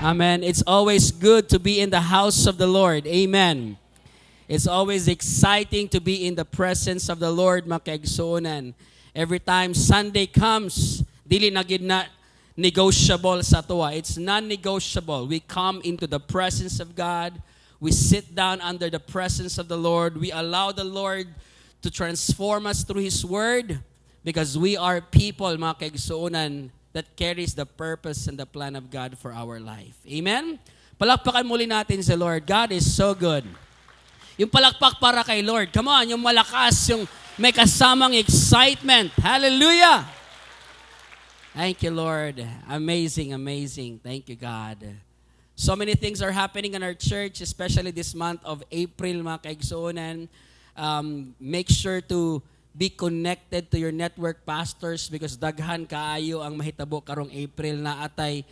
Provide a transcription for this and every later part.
Amen. It's always good to be in the house of the Lord. Amen. It's always exciting to be in the presence of the Lord, mga kaigsuonan. Every time Sunday comes, dili na gid na negotiable sa tuwa. It's non-negotiable. We come into the presence of God. We sit down under the presence of the Lord. We allow the Lord to transform us through His Word because we are people, mga kaigsuonan, that carries the purpose and the plan of God for our life. Amen? Palakpakan muli natin si Lord. God is so good. Yung palakpak para kay Lord. Come on, yung malakas, yung may kasamang excitement. Hallelujah! Thank you, Lord. Amazing, amazing. Thank you, God. So many things are happening in our church, especially this month of April, mga kaigsuonan. Make sure to be connected to your network pastors because daghan kaayo ang mahitabo karong April na atay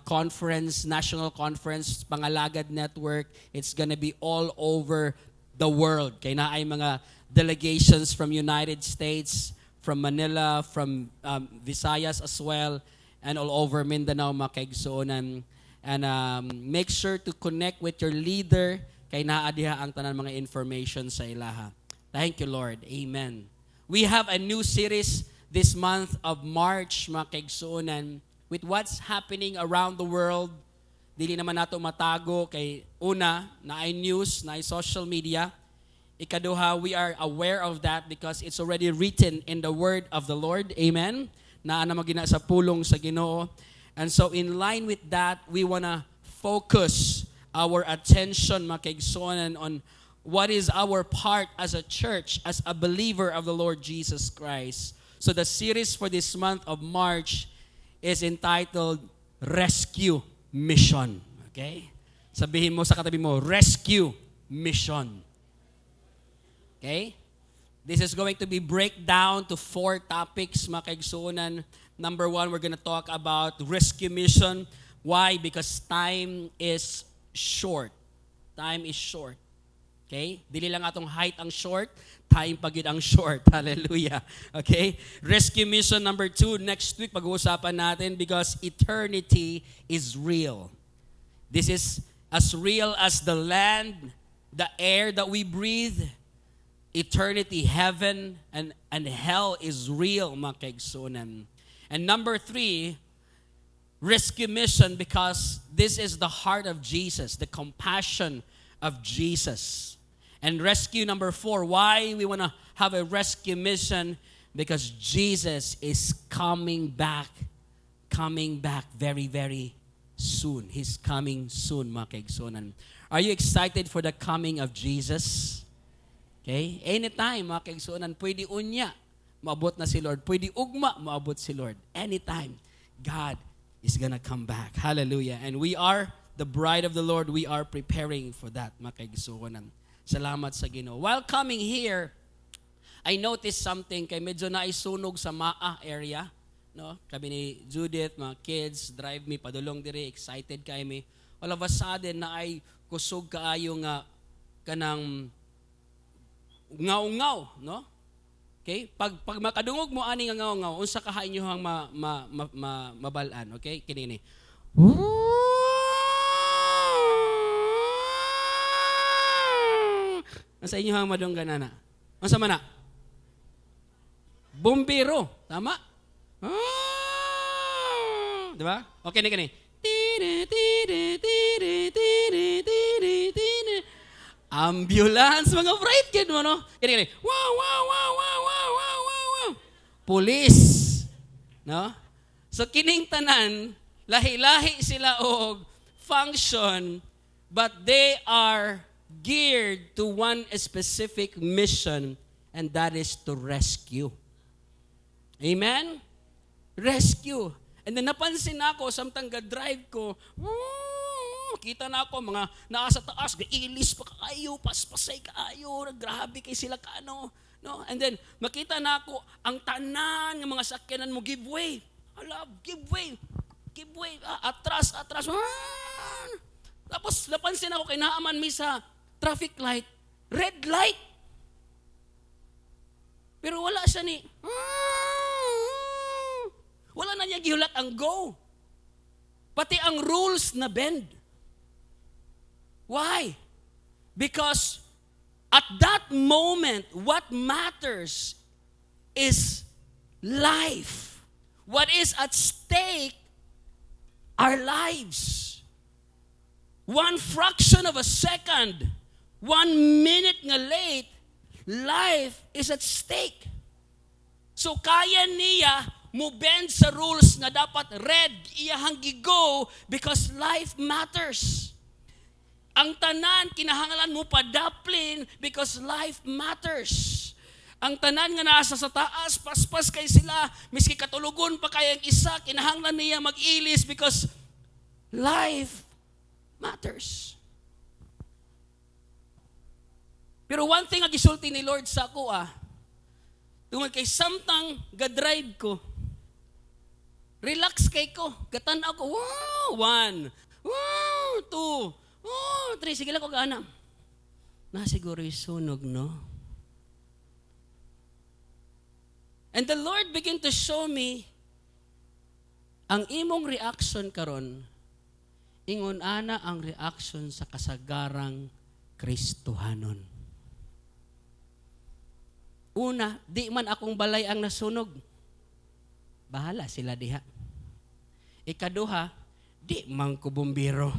conference, national conference, Pangalagad Network. It's gonna be all over the world. Kaya na ay mga delegations from United States, from Manila, from Visayas as well, and all over Mindanao, mga kaigsuonan. And make sure to connect with your leader kay naa diha ang tanan mga information sa ilaha. Thank you, Lord. Amen. We have a new series this month of March, mga kaigsuonan, with what's happening around the world. Dili naman nato matago kay una, na ay news, na ay social media. Ikaduha, we are aware of that because it's already written in the word of the Lord. Amen? Na magina sa pulong sa Ginoo. And so in line with that, we wanna focus our attention, mga kaigsuonan, on what is our part as a church, as a believer of the Lord Jesus Christ. So the series for this month of March is entitled Rescue Mission. Okay? Sabihin mo sa katabi mo, Rescue Mission. Okay? This is going to be breakdown to 4 topics, mga kaigsuonan. Number 1, we're going to talk about rescue mission. Why? Because time is short. Time is short. Okay? Dili lang atong height ang short, time pagid ang short. Hallelujah. Okay? Rescue mission number 2, next week pag-uusapan natin because eternity is real. This is as real as the land, the air that we breathe. Eternity, heaven, and hell is real, mga kaigsuonan. And number 3, rescue mission because this is the heart of Jesus, the compassion of Jesus. And rescue number 4, why we want to have a rescue mission? Because Jesus is coming back very, very soon. He's coming soon, mga kaigsuonan. Are you excited for the coming of Jesus? Okay? Anytime, mga kaigsuonan, pwede unya, maabot na si Lord. Pwede ugma, maabot si Lord. Anytime, God is gonna come back. Hallelujah. And we are the bride of the Lord. We are preparing for that, mga kaigsuonan. Salamat sa Ginoo. While coming here, I noticed something kay medyo naisunog sa Maa area, no? Kami ni Judith, mga kids, drive me padulong dire, excited kay me. All of a sudden na ay kusog kaayo nga kanang ngaw-ngaw, no? Okay? Pag makadungog mo ani nga ngaw-ngaw, unsa ka inyo hang mabalaan, okay? Kini ni. Sa inyo hang madunggan na. Unsa man na? Bumbiro, tama? Di ba? Okay ni kani. Ambulance, mga fright kid mo, no? Kani. Wow, wow, wow, wow, wow, wow, wow, wow. Police. No? So kining tanan, lahi-lahi sila og function, but they are geared to one specific mission, and that is to rescue. Amen? Rescue. And then napansin ako, samtang ga-drive ko, kita na ako, mga nasa taas, ilis pa kaayo, paspasay kaayo, grabe kay sila kaano. No? And then, makita na ako, ang tanan ng mga sakyanan mo, give way. Ala, give way. Give way. Atras. Tapos, napansin ako, kay naaman mi sa traffic light, red light. Pero wala siya ni, wala na niya gihulat ang go. Pati ang rules na bend. Why? Because at that moment, what matters is life. What is at stake are lives. One fraction of a second, 1 minute nga late, life is at stake. So kaya niya mo bend sa rules nga dapat red iyahang gigo because life matters. Ang tanan kinahanglan mo padaplin because life matters. Ang tanan nga nasa sa taas, paspas kay sila, miski katulugon pa kay ang isa, kinahanglan niya mag-ilis because life matters. Pero one thing ang gisulti ni Lord sa ako tungod kay samtang ga-drive ko, relax kay ko, gatan-aw ko, 1, 2, 3, sige lang ko gaana. Siguro yung sunog, no? And the Lord began to show me ang imong reaction karon, ingon ana ang reaction sa kasagarang Kristohanon. Una, di man akong balay ang nasunog. Bahala sila diha. Ikaduha, di man ko bumbiro.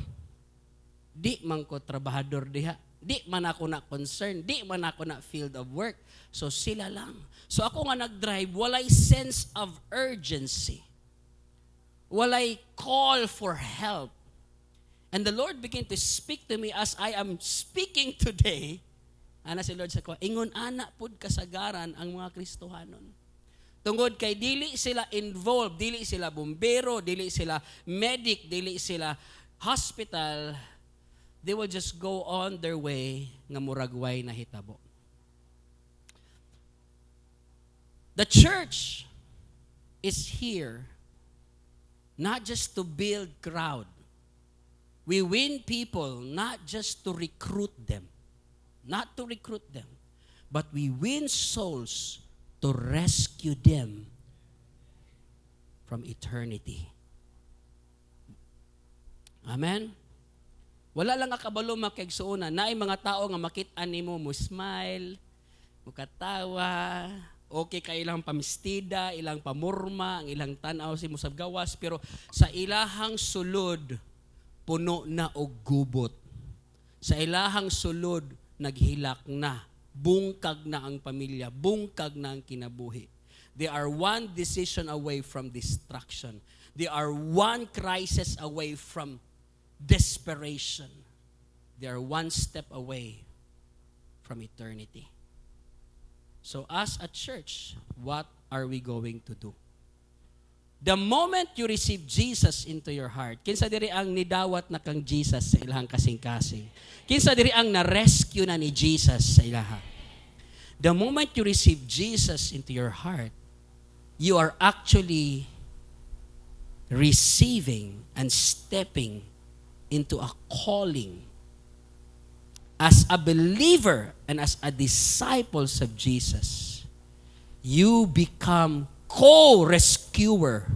Di man ko trabahador diha. Di man ako na concern. Di man ako na field of work. So sila lang. So ako nga nag-drive, walay sense of urgency. Walay call for help. And the Lord began to speak to me as I am speaking today. Ana si Lord sa ko, ingon ana pud kasagaran ang mga Kristohanon. Tungod kay dili sila involved, dili sila bumbero, dili sila medic, dili sila hospital, they will just go on their way nga muragway na hitabo. The church is here not just to build crowd. We win people not just to recruit them. Not to recruit them, but we win souls to rescue them from eternity. Amen? Wala lang kakabalo makigsuunan. Naay mga tao nga makit-an nimo mo smile, mukatawa, okay ka ilang pamistida, ilang pamurma, ang ilang tanaw si mo sa gawas, pero sa ilahang sulod, puno na og gubot. Sa ilahang sulod, naghilak na, bungkag na ang pamilya, bungkag na ang kinabuhi. They are one decision away from destruction. They are one crisis away from desperation. They are one step away from eternity. So as a church, what are we going to do? The moment you receive Jesus into your heart, kinsa diri ang nidawat na kang Jesus sa ilahang kasing-kasing? Kinsa diri ang na-rescue na ni Jesus sa ilaha? The moment you receive Jesus into your heart, you are actually receiving and stepping into a calling. As a believer and as a disciples of Jesus, you become co-rescuer.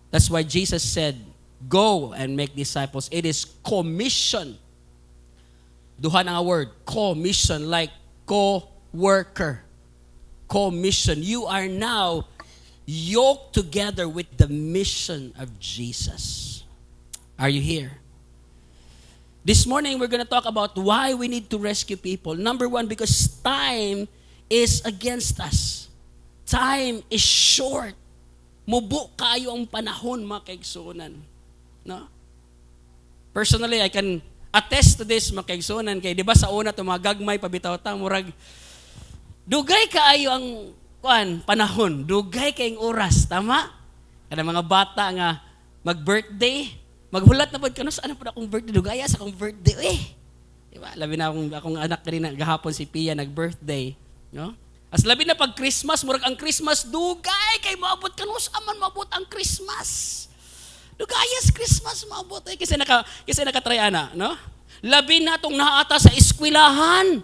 That's why Jesus said, go and make disciples. It is commission. Duha na nga word, commission, like co-worker. Commission. You are now yoked together with the mission of Jesus. Are you here? This morning, we're going to talk about why we need to rescue people. Number one, because time is against us. Time is short. Mubo kayo ang panahon, mga kaigsunan. No? Personally, I can attest to this, mga kaigsunan. Kaya di ba sa una, ito mga gagmay, pabitaw-tang, murag, dugay kaayo ang panahon. Dugay kayong oras. Tama? Kada mga bata nga mag-birthday, maghulat na po, kano saan po na akong birthday? Dugaya sa akong birthday. Diba? Labi na akong anak kanina, gahapon si Pia nag-birthday. No? As labi na pag Christmas, murag ang Christmas, dugay kay maabot kano saan maabot ang Christmas. Dugayas Christmas maabot kasi nakatry ana, no? Labi na tong naata sa eskwelahan.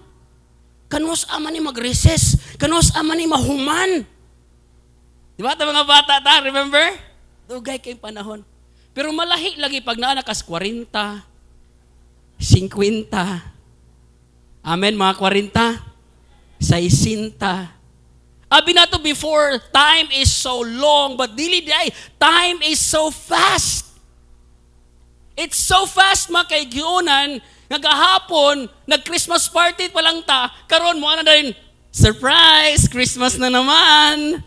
Kanus aman ni mag-recess, kanus aman ni mahuman. Di ba ta mga bata ta, remember? Dugay kayong panahon. Pero malahi lagi pag naanakas 40, 50. Amen, mga 40. 60. Abi na to before, time is so long, but dili day, time is so fast. It's so fast, mga kaigyonan, nagahapon, nag-Christmas party pa lang ta, karon mo na rin, surprise, Christmas na naman.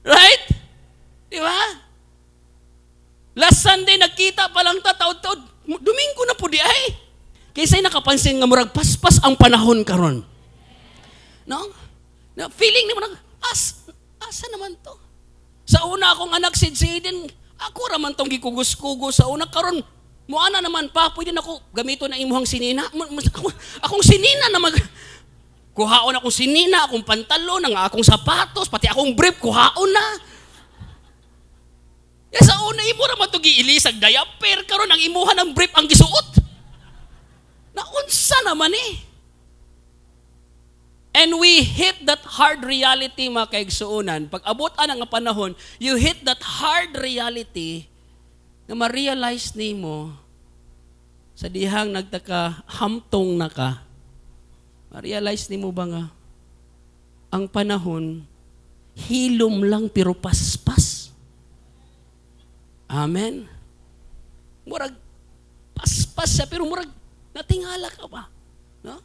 Right? Di ba? Last Sunday, nagkita pa lang ta, taod-taod, Domingo na po di ay. Kaysa nakapansin nga murag paspas ang panahon karon. No? Na feeling ni mo asa naman to? Sa una akong anak si Jaden, ako raman tong gikugos-kugos sa una karon mo ana naman pa pwede na ako gamito na imuhang sinina. Akong sinina na kuhaon ako sinina, akong pantalon, ang akong sapatos, pati akong brief kuhaon na. Ya sa una imo ra man to giilisag diaper karon ang imuhan ng brief ang gisuot. Naunsa naman eh. And we hit that hard reality, mga kaigsuunan. Pag abutan ang panahon, you hit that hard reality na ma-realize nimo sa dihang nagtaka hamtong na ka. Ma-realize nimo ba nga ang panahon hilom lang pero paspas. Amen. Murag paspas siya pero murag natingala ka ba? No?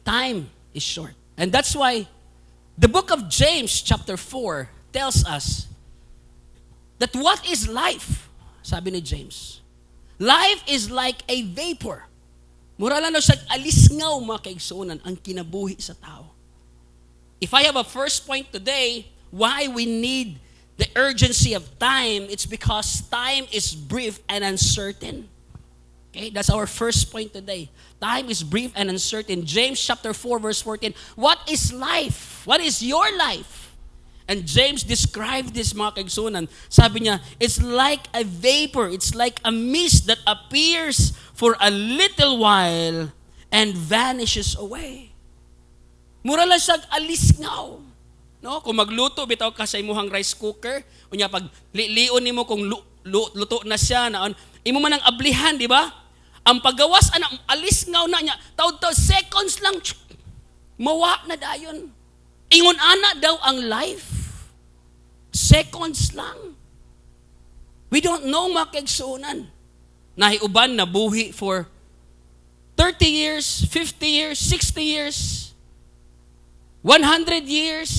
Time is short. And that's why the book of James chapter 4 tells us that what is life? Sabi ni James. Life is like a vapor. Mura lang siya alisngaw, mga kaigsuunan, ang kinabuhi sa tao. If I have a first point today, why we need the urgency of time, it's because time is brief and uncertain. Okay, that's our first point today. Time is brief and uncertain. James chapter 4 verse 14. What is life? What is your life? And James described this, mga kaigsunan. Sabi niya, it's like a vapor. It's like a mist that appears for a little while and vanishes away. Mura lang siya alisngaw. No? Kung magluto, bitaw ka sa imuhang rice cooker, unya pag lion nimo kung luto na siya, imo man ang ablihan, di ba? Ang paggawas, alisngaw na niya, taod-taod, seconds lang, mawa na dayon. Ingon ana daw ang life. Seconds lang. We don't know, mga kaigsuunan. Nahiuban na buhi for 30 years, 50 years, 60 years, 100 years,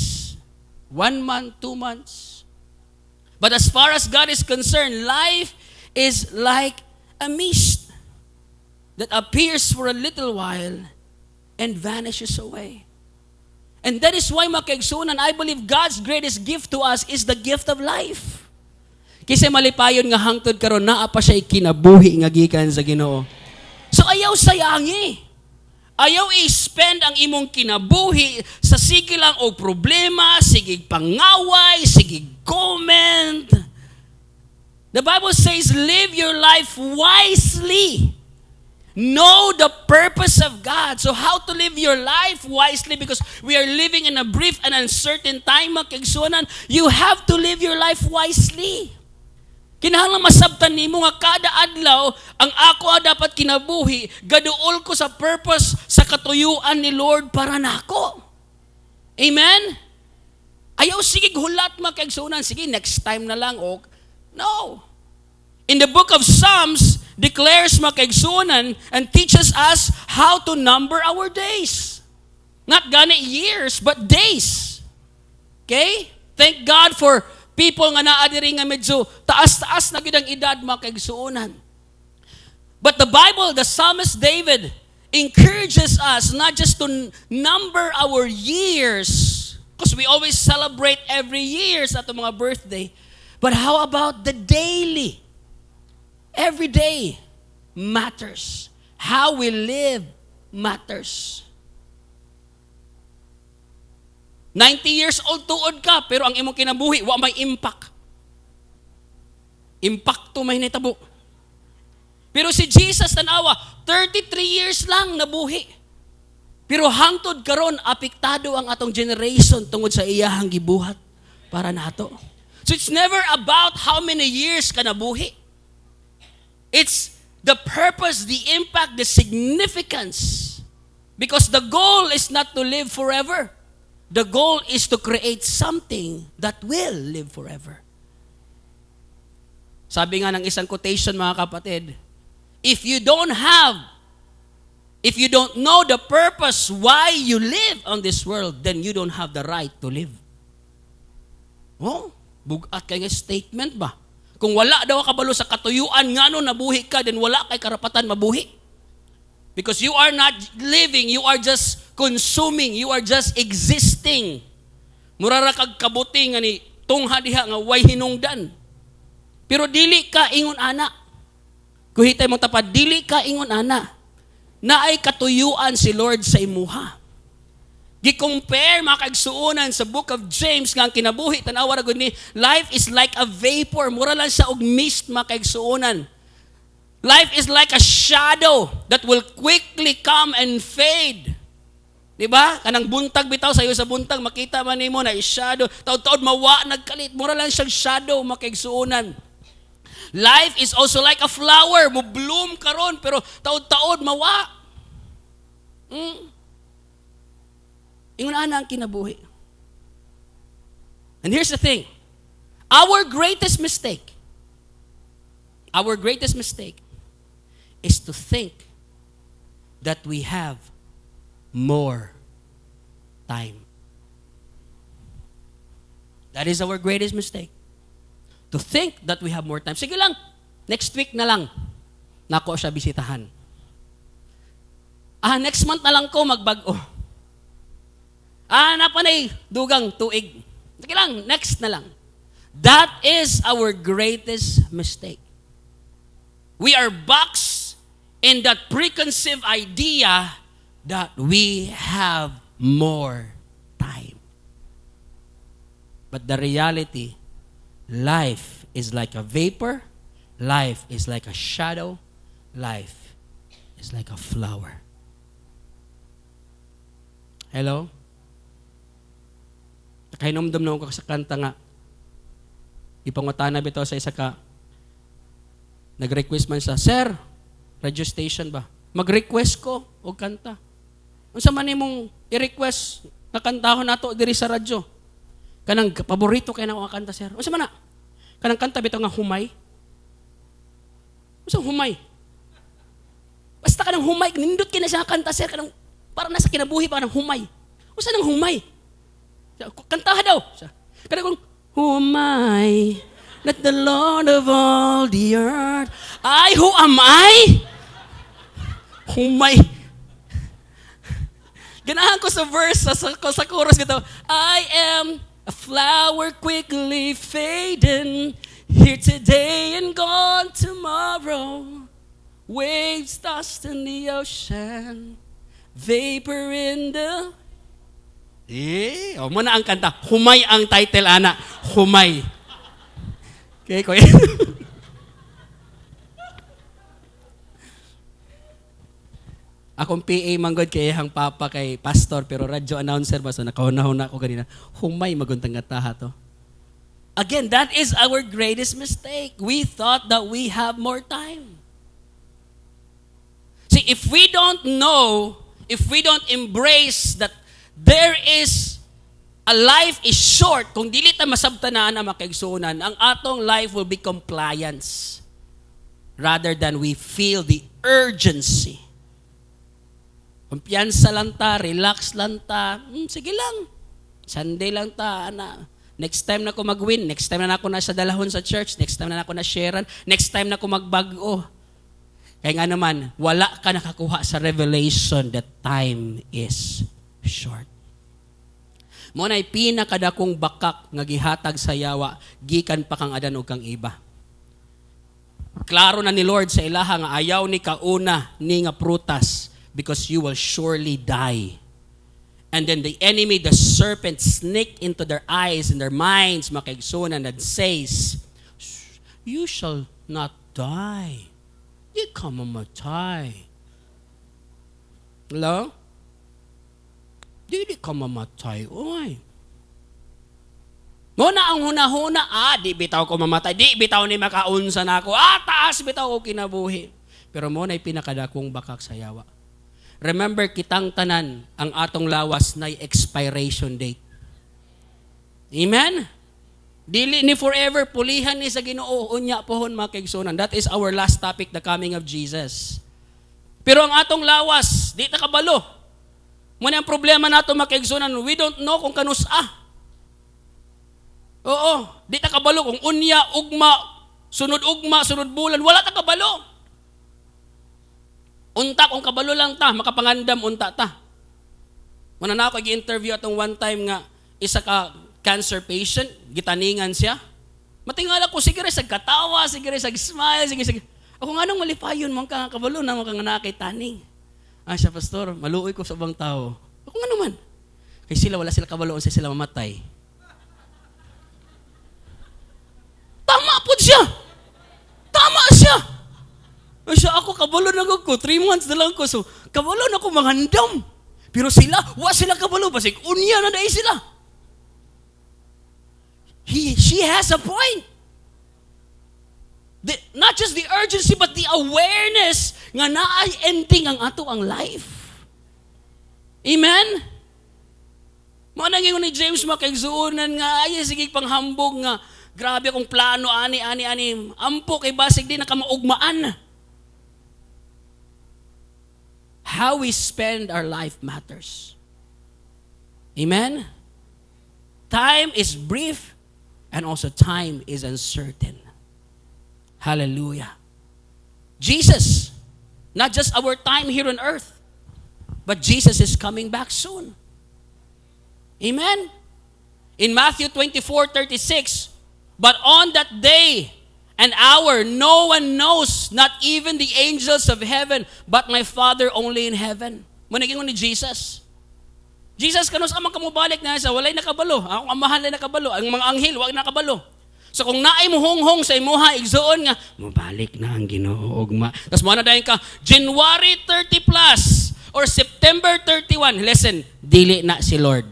1 month, 2 months. But as far as God is concerned, life is like a mist that appears for a little while and vanishes away. And that is why, mga kaigsunan, I believe God's greatest gift to us is the gift of life. Kasi malipayon nga hangtod karon naa pa siya kinabuhi nga gikan sa Ginoo. So ayaw sayangi. Ayaw i-spend ang imong kinabuhi sa sige lang o problema, sige pangaway, sige comment. The Bible says, live your life wisely. Know the purpose of God. So how to live your life wisely? Because we are living in a brief and uncertain time, mga kaigsunan. You have to live your life wisely. Kinahanglan masabtan nimo nga kada adlaw ang ako dapat kinabuhi, gaduol ko sa purpose sa katuyuan ni Lord para nako. Amen? Ayaw sige hulat, mga kaigsunan, sige next time na lang. No. In the book of Psalms declares, mga kaigsunan, and teaches us how to number our days. Not gani years, but days. Okay? Thank God for people nga naa diri nga medyo taas-taas na gid ang edad, mga kaigsuonan. But the Bible, the psalmist David encourages us not just to number our years, because we always celebrate every year sa atong mga birthday, but how about the daily? Every day matters. How we live matters. 90 years old tuod ka, pero ang imong kinabuhi, wa may impact. Impacto may nitabo. Pero si Jesus, tanawa, 33 years lang nabuhi. Pero hangtod karon apektado ang atong generation tungod sa iyahang gibuhat. para nato. So it's never about how many years ka nabuhi. It's the purpose, the impact, the significance. Because the goal is not to live forever. The goal is to create something that will live forever. Sabi nga ng isang quotation, mga kapatid, if you don't know the purpose why you live on this world, then you don't have the right to live. Oh, bugat kay nga statement ba? Kung wala daw kabalo sa katuyuan ngano nabuhi ka, then wala kay karapatan mabuhi. Because you are not living, you are just consuming, you are just existing. Murara kag kabuti nga ni tungha diha nga way hinungdan. Pero dili ka ingon ana. Kuhitay mo tapad, dili ka ingon ana. Naay katuyuan si Lord sa imuha. Gi-compare mga kaigsuonan sa book of James nga ang kinabuhi tanawa ra gud ni life is like a vapor, mura lang siya og mist mga kaigsuonan. Life is like a shadow that will quickly come and fade. Diba? Kanang buntag bitaw sayo sa buntag makita man nimo na shadow, taud-taud mawa nagkalit, mura lang siyang shadow mga kaigsuonan. Life is also like a flower, mo bloom karon pero taud-taud mawa. Ingon ana ang kinabuhi. And here's the thing. Our greatest mistake is to think that we have more time. That is our greatest mistake. To think that we have more time. Sige lang, next week na lang, nako siya bisitahan. Next month na lang ko magbag-o. Napanay, dugang tuig. Sige lang, next na lang. That is our greatest mistake. We are boxed in that preconceived idea that we have more time. But the reality, life is like a vapor, life is like a shadow, life is like a flower. Hello? Nakainomdom na ako sa kanta nga. Ipangutana bitaw sa isa ka. Nag-request man siya, Sir, radio station ba? Mag-request ko o kanta. Unsa man imong i-request na kantahon nato diri sa radyo? Kanang paborito kay na ako kanta, Sir. Unsa man na? Kanang kanta bitaw nga humay. Unsa humay? Basta kanang humay, nindot kay na siya kanta, Sir, kanang para nasa kinabuhi pa kanang humay. Unsa nang humay? Kantaha daw. Kanang who am I? That the Lord of all the earth. Who am I? Humay. Ganahan ko sa verse, sa chorus gito. I am a flower quickly fading, here today and gone tomorrow. Waves tossed in the ocean, vapor in the... muna ang kanta. Humay ang title, ana. Humay. Okay, kuya. Akong PA manggod kay ihang papa kay pastor pero radio announcer ba so nakahuna-huna ako ganina. Humay maguntang kataha to. Again, that is our greatest mistake. We thought that we have more time. See, if we don't know, if we don't embrace that there is a life is short, kung dili ta masabtanaan ang makaigsunan, ang atong life will be compliance rather than we feel the urgency. Kumpiyansa lang ta, relax lang ta, sige lang, Sunday lang ta, ana. Next time na ko mag-win, next time na ako na sa dalahon sa church, next time na ako na sharean, next time na ako magbago. Kaya nga naman, wala ka nakakuha sa revelation that time is short. Mo na'y pinakadakong bakak nga gihatag sa yawa, gikan pa kang adan o kang iba. Klaro na ni Lord sa ilaha nga ayaw ni kauna ni nga prutas because you will surely die. And then the enemy, the serpent, sneak into their eyes and their minds, makaigsunan, and says, you shall not die. Di ka mamatay. Hello? Di ka mamatay. Oy. Mo na ang hunahuna, di bitaw ko mamatay, di bitaw ni makaunsa na ako, taas bitaw ko kinabuhi. Pero mo na'y pinakadakong bakak sa yawa. Remember, kitang tanan, ang atong lawas na'y expiration date. Amen? Dili ni forever, pulihan ni sa Ginoo, unya pohon mga kaigsunan. That is our last topic, the coming of Jesus. Pero ang atong lawas, di ta kabalo. Muna ang problema nato mga kaigsunan, we don't know kung kanus-a. Oo, di ta kabalo kung unya, ugma, sunod bulan, wala ta kabalo. Unta kung kabalo lang ta, makapangandam unta ta. Muna na ako i-interview atong one time nga isa ka cancer patient, gitaningan siya. Matingala ko sige sa katawa, sige sa smile, sige. Ako nga nang malipayon man ka kabalo na mga nakay taning. Siya pastor, maluoy ko sa ubang tao. Ako nga naman. Kay sila wala sila kabalo unsa sila mamatay. Tama po siya. Tama siya. Siya ako, kabalo na ko. 3 months na lang ko. So, kabalo na ko mangandam. Pero sila, sila kabalo. Basig, unya na dahil sila. She has a point. Not just the urgency, but the awareness nga naay ending ang ato ang life. Amen? Mga nanging ni James makaigsuunan nga, sige panghambog nga, grabe akong plano, ani. Ampo kay basig din nakamaugmaan. How we spend our life matters. Amen? Time is brief and also time is uncertain. Hallelujah. Jesus, not just our time here on earth, but Jesus is coming back soon. Amen? In Matthew 24:36, but on that day and hour, no one knows, not even the angels of heaven, but my Father only in heaven. Maniging ni Jesus. Jesus, kanus amang kamubalik na sa walay nakabalo. Ang amahan na nakabalo. Ang mga anghel, wag nakabalo. So kung naay mo honghong sa imuha, igsuon nga, mabalik na ang Ginoo ugma. Tapos mo na dahin ka, January 30 plus or September 31, listen, dili na si Lord.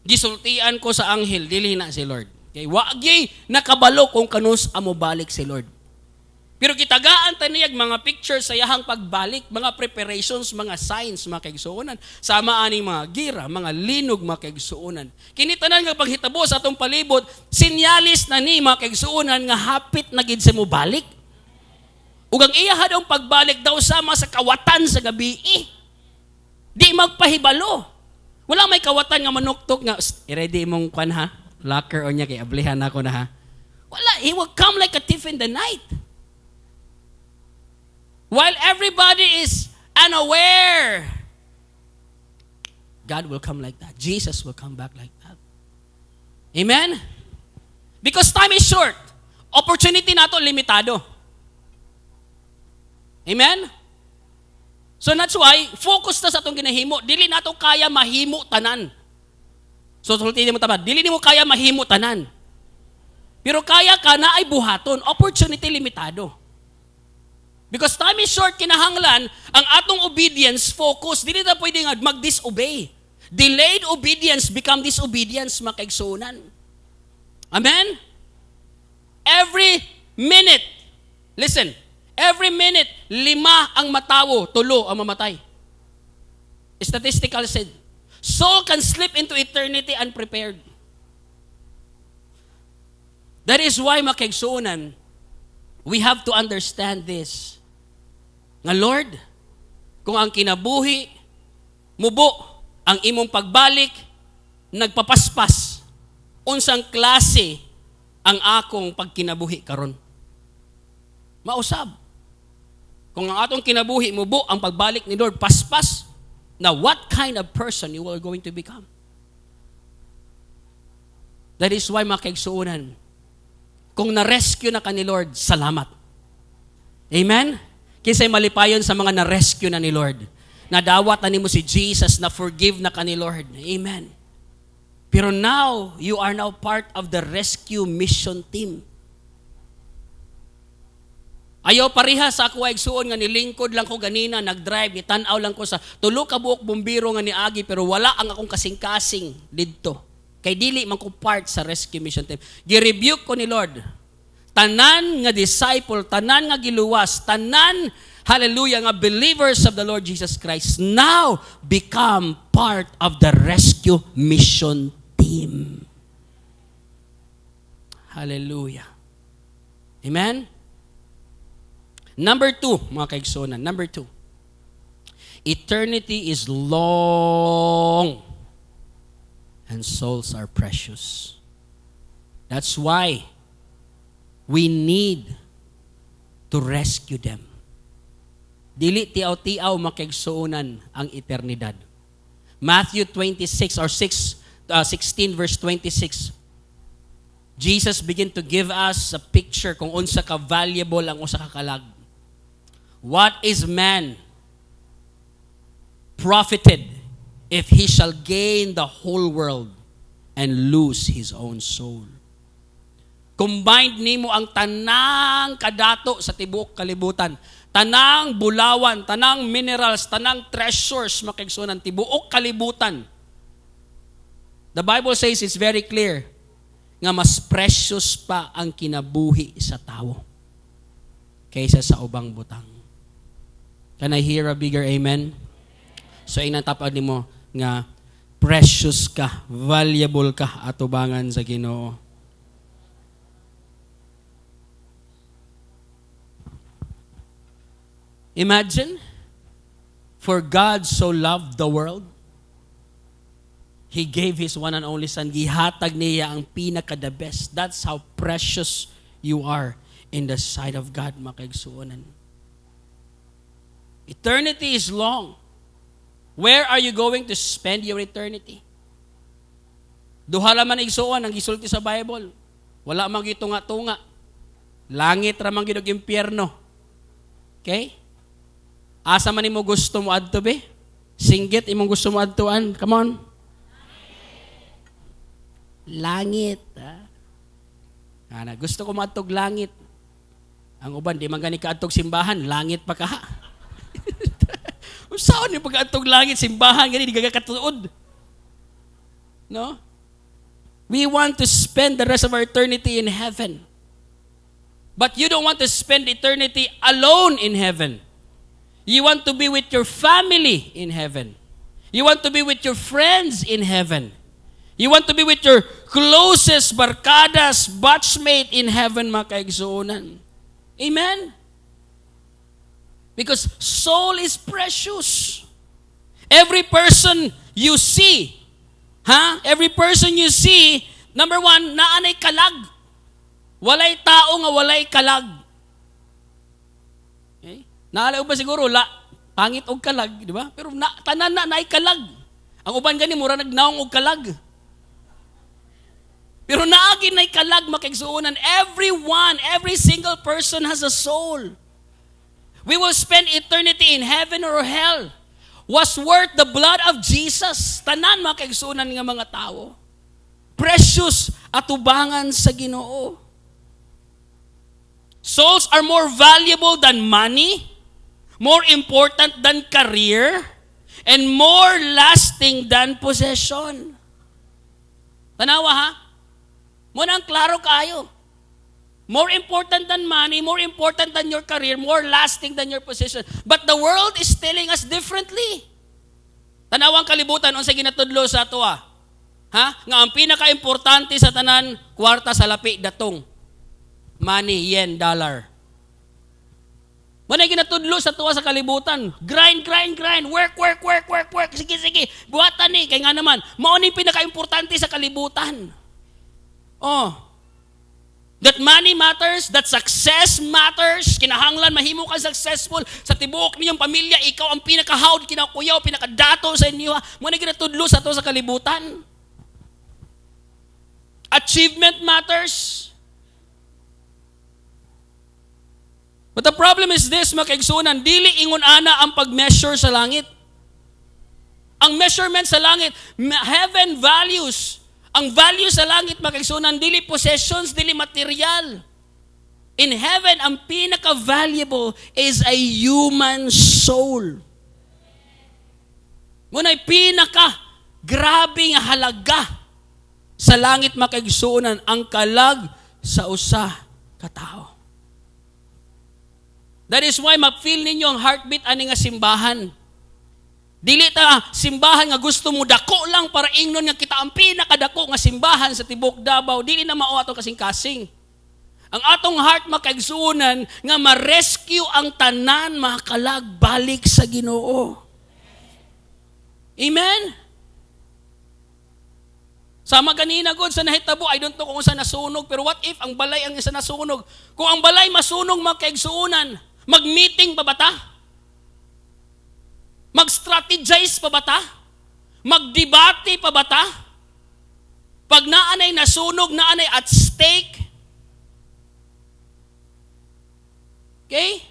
Gisultian ko sa anghel, dili na si Lord. Okay, wagi nakabalo kung kanus amo balik si Lord. Pero gitagaan taniyag mga pictures sa yahang pagbalik, mga preparations, mga signs, mga kaigsuonan. Sama aning mga gira, mga linog, mga kaigsuonan. Kinitanan nga paghitabo sa atong palibot, sinyalis na ni mga kaigsuonan nga hapit na gid sa mo balik. Ug ang iya hadong pagbalik daw sama sa kawatan sa gabi. Di magpahibalo. Wala may kawatan nga manuktok nga, ready mong kwan ha? Locker o niya, kay ablihan ako na ha. Wala, he will come like a thief in the night. While everybody is unaware, God will come like that. Jesus will come back like that. Amen? Because time is short. Opportunity nato limitado. Amen? So that's why, focus na sa itong ginahimo. Dili nato kaya mahimo tanan. So sultihin mo tama, dili mo kaya mahimo tanan. Pero kaya ka na ay buhaton. Opportunity limitado. Because time is short, kinahanglan, ang atong obedience, focus, dili na pwede nga mag-disobey. Delayed obedience become disobedience, mga kaigsunan. Amen? Every minute, listen, every minute, 5 ang matawo, 3 ang mamatay. Statistical said, soul can slip into eternity unprepared. That is why, mga kaigsunan, we have to understand this. Nga Lord, kung ang kinabuhi, mubo, ang imong pagbalik, nagpapaspas, unsang klase ang akong pagkinabuhi karon. Mausab. Kung ang atong kinabuhi, mubo, ang pagbalik ni Lord, paspas, na what kind of person you are going to become. That is why, mga kaigsuunan, kung na-rescue na ka ni Lord, salamat. Amen? Kinsay malipayon sa mga na-rescue na ni Lord. Nadawat na nimo si Jesus, na forgive na ka ni Lord. Amen. Pero now, you are now part of the rescue mission team. Ayaw pariha sa ako ay igsuon nga nilingkod lang ko ganina, nag-drive, nitanaw lang ko sa tulo ka buok bumbiro nga niagi, pero wala ang akong kasing-kasing didto. Kay dili man ko part sa rescue mission team. Gi-rebuke ko ni Lord. Tanan nga disciple, tanan nga giluwas, tanan, hallelujah, nga believers of the Lord Jesus Christ now become part of the rescue mission team. Hallelujah. Amen? Number 2, mga kaigsunan. Number 2. Eternity is long and souls are precious. That's why we need to rescue them. Dili tiaw-tiaw makigsuunan ang eternidad. Matthew 26 or 16 verse 26. Jesus begin to give us a picture kung unsa ka valuable ang usa ka kalag. What is man profited if he shall gain the whole world and lose his own soul? Combined nimo ang tanang kadato sa tibuok kalibutan, tanang bulawan, tanang minerals, tanang treasures makigsunan tibuok kalibutan. The Bible says it's very clear nga mas precious pa ang kinabuhi sa tao kaysa sa ubang butang. Can I hear a bigger amen? So inatapad nimo nga precious ka, valuable ka atubangan sa Ginoo. Imagine, for God so loved the world, He gave His one and only Son. Gihatag niya ang pinaka-the best. That's how precious you are in the sight of God, mga kaigsuonan. Eternity is long. Where are you going to spend your eternity? Duha man igsuon ang gisulti sa Bible. Wala man gitunga-tunga. Langit ra man gid og impyerno. Okay? Asa man imo gusto mo adto be? Singgit imong gusto mo adtuan? Come on. Langit. Ana, gusto ko maadtog langit. Ang uban di man gani kaadtog simbahan, langit pa ka. Usaon ni pag-adtog langit simbahan gani di gagakatuod. No? We want to spend the rest of our eternity in heaven. But you don't want to spend eternity alone in heaven. You want to be with your family in heaven. You want to be with your friends in heaven. You want to be with your closest barkadas, batchmate in heaven, mga kaigsuonan. Amen? Because soul is precious. Every person you see, every person you see, number one, naanay kalag. Walay tao nga walay kalag. Okay? Naalala ba siguro, pangit og kalag, di ba? Pero tanan na naay kalag. Ang uban gani mura nagnaong og kalag. Pero naagi naay kalag makigsuonan. Everyone, every single person has a soul. We will spend eternity in heaven or hell. Was worth the blood of Jesus. Tanan makigsuonan nga mga tao. Precious atubangan sa Ginoo. Souls are more valuable than money, more important than career, and more lasting than possession. Tanawa ha? Muna ang klaro kayo. More important than money, more important than your career, more lasting than your position. But the world is telling us differently. Tanawang kalibutan, unsa ginatudlo sa ato Nga ang pinaka-importante sa tanan, kwarta sa lapi, datong. Money, yen, dollar. Muna ginatudlo sa tuwa sa kalibutan. Grind, grind, grind. Work, work, work, work, work. Sige, sige. Buhatan ni. Kaya nga naman, mauni pinaka-importante sa kalibutan. That money matters, that success matters, kinahanglan mahimo ka successful sa tibuok ninyong pamilya, ikaw ang pinaka-hawd, kinakuyaw, pinaka-dato sa inyo. Muna ginatudlo sa to sa kalibutan. Achievement matters. But the problem is this, mga kaigsunan, dili ingon ana ang pag-measure sa langit. Ang measurement sa langit, heaven values. Ang value sa langit, mga kaigsunan, dili possessions, dili material. In heaven, ang pinaka-valuable is a human soul. Muna'y pinaka-grabe nga halaga sa langit makaigsuonan ang kalag sa usa ka tawo. That is why ma-feel ninyo ang heartbeat ani nga simbahan. Dili ta simbahan nga gusto mo dako lang para ingnon nga kita ang pinakadako nga simbahan sa tibuok Davao. Dili na mao ato kasing-kasing. Ang atong heart makaigsuonan nga ma-rescue ang tanan mga kalag balik sa Ginoo. Amen? Sama ganina god sa nahitabo, I don't know kung saan nasunog, pero what if ang balay ang isa nasunog? Kung ang balay masunog makaigsuonan, mag-meeting pa ba ta? Mag-strategize pa ba ta? Mag-debate pa ba ta? Pag naanay nasunog, naanay at stake, okay?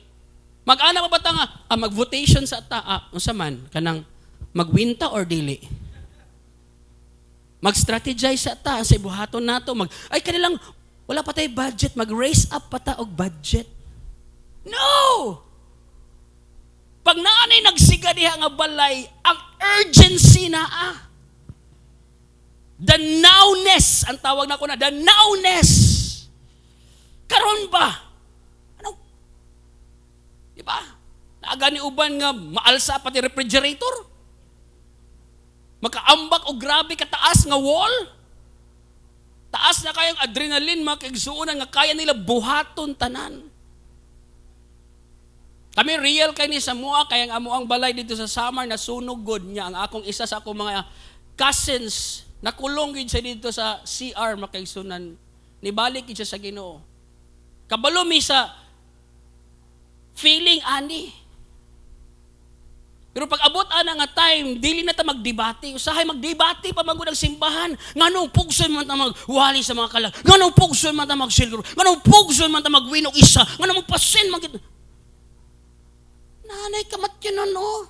Mag-ana pa ba ta nga? Mag-votation sa ta. Unsa man? Kanang magwinta or dili? Mag-strategize sa ta. Sa ibuhaton nato. Ay, kanilang, wala pa tayo budget. Mag-raise up pa ta og budget. No! Pag naanay nagsiga diha nga balay, ang urgency na the nowness, ang tawag na ko na, the nowness. Karon ba? Di ba? Naaga ni uban nga maalsa pati refrigerator. Makaambak o grabe kataas nga wall. Taas na kayang adrenaline, makaigsuonan nga kaya nila buhaton tanan. Kami real kay ni sa mua, kaya ang amuang balay dito sa Samar na sunog god niya. Ang akong isa sa akong mga cousins, nakulong gid siya dito sa CR, makaigsunan. Nibalik gid siya sa Ginoo. Kabalo mi sa feeling ani. Pero pag abot ana nga time, dili na ta magdebate. Usahay magdebate pa magud ang simbahan. Nganong pugson man ta magwali sa mga kalag. Nganong pugson man ta magsilro. Nganong pugson man ta magwinog isa. Nganong magpasen man kita. Nanay kamat yun no.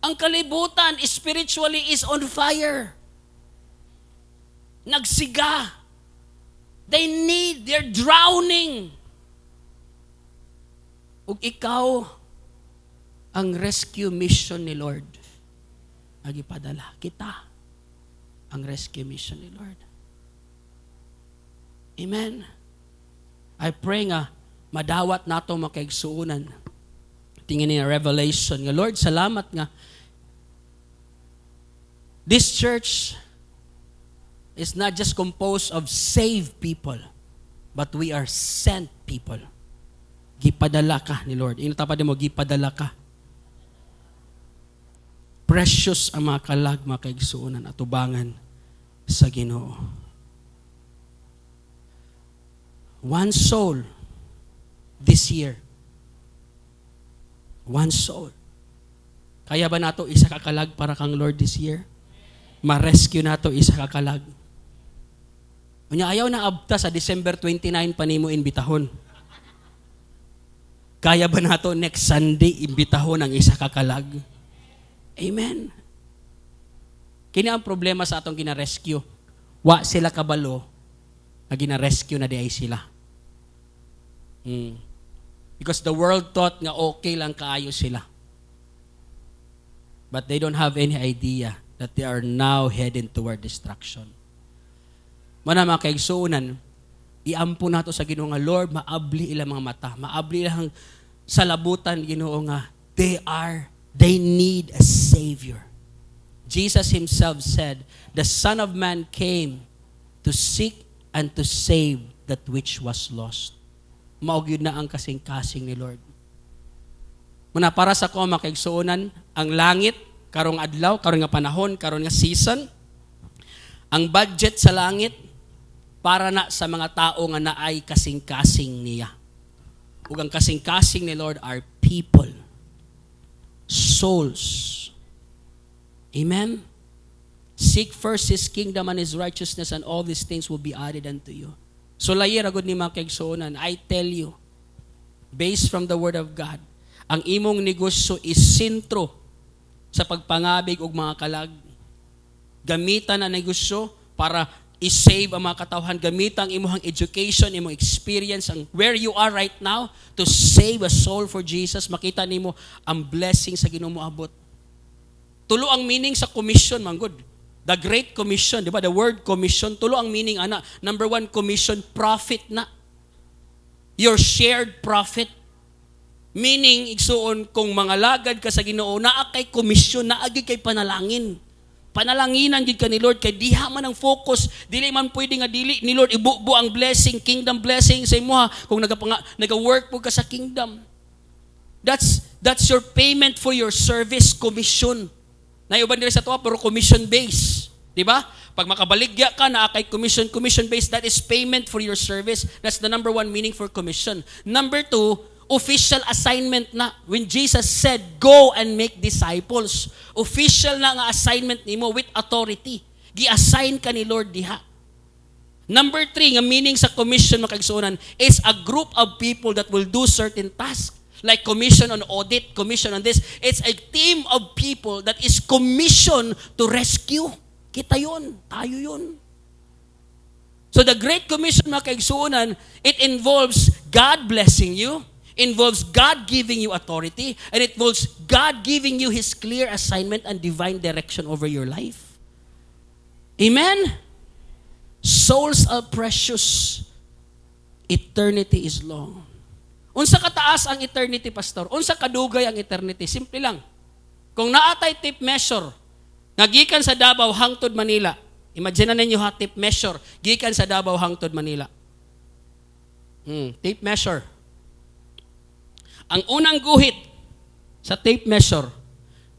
Ang kalibutan spiritually is on fire. Nagsiga. They're drowning. Ug ikaw ang rescue mission ni Lord. Agipadala kita ang rescue mission ni Lord. Amen. I pray nga madawat nato makaigsuonan. Tingin ni revelation nga Lord, salamat nga this church is not just composed of saved people, but we are sent people. Gipadala ka ni Lord. Ino tapad mo, gipadala ka. Precious ang mga kalag, mga kaigsuonan at tubangan sa Ginoo. One soul this year. One soul. Kaya ba nato isa ka kalag para kang Lord this year? Ma-rescue nato isa ka kalag. Unya ayaw na abta sa December 29 pa nimo imbitahon. Kaya ba nato next Sunday imbitahon ang isa ka kalag? Amen. Kini ang problema sa atong gina-rescue. Wa sila kabalo na gina-rescue na di ay sila. Because the world thought nga okay lang kaayo sila. But they don't have any idea that they are now heading toward destruction. Mana mga kaigsuonan, iampo nato sa Ginoo nga Lord, maabli ilang mga mata, maabli ilang salabutan Ginoo nga they need a Savior. Jesus himself said, the Son of Man came to seek and to save that which was lost. Maog yun na ang kasing-kasing ni Lord. Muna para sa ko makaigsuonan, ang langit, karong adlaw, karong nga panahon, karong nga season, ang budget sa langit, para na sa mga tao nga naay kasing-kasing niya. Ug ang kasing-kasing ni Lord are people, souls. Amen? Seek first His kingdom and His righteousness, and all these things will be added unto you. So layera gud ni mga kaigsuonan, I tell you, based from the Word of God, ang imong negosyo is sentro sa pagpangabig og mga kalag. Gamitan ang negosyo para i-save ang mga katawhan. Gamitan ang imong education, imong experience, ang where you are right now to save a soul for Jesus. Makita nimo ang blessing sa Ginoo moabot. Tulo ang meaning sa commission, man good. The Great Commission, di ba? The word commission, tulo ang meaning, ana. Number one, commission, profit na. Your shared profit. Meaning, igsuon, kung mga lagad ka sa Ginoo, naa kay komisyon, naagi kay panalangin. Panalanginan gid ka ni Lord, kay diha man ang focus, dili man pwede nga dili ni Lord ibubo ang blessing, kingdom blessing sa imo kung naga-work po ka sa kingdom. That's your payment for your service, commission. Naiuban nila sa tuwa, pero commission base. Di ba? Pag makabaligya ka na kay commission base, that is payment for your service. That's the number one meaning for commission. Number two, official assignment na. When Jesus said, go and make disciples, official na nga assignment nimo with authority. Gi-assign ka ni Lord diha. Number three, nga meaning sa commission, makagsuunan, is a group of people that will do certain tasks. Like commission on audit, commission on this. It's a team of people that is commissioned to rescue. Kita yun. Tayo yun. So the Great Commission, makagsuunan, it involves God blessing you, involves God giving you authority, and it involves God giving you His clear assignment and divine direction over your life. Amen? Souls are precious. Eternity is long. Unsa kataas ang eternity, pastor? Unsa kadugay ang eternity? Simple lang. Kung naatay tape measure, nagikan sa Davao hangtod Manila, imagine na ninyo tape measure, gikan sa Davao hangtod Manila. Tape measure. Ang unang guhit sa tape measure,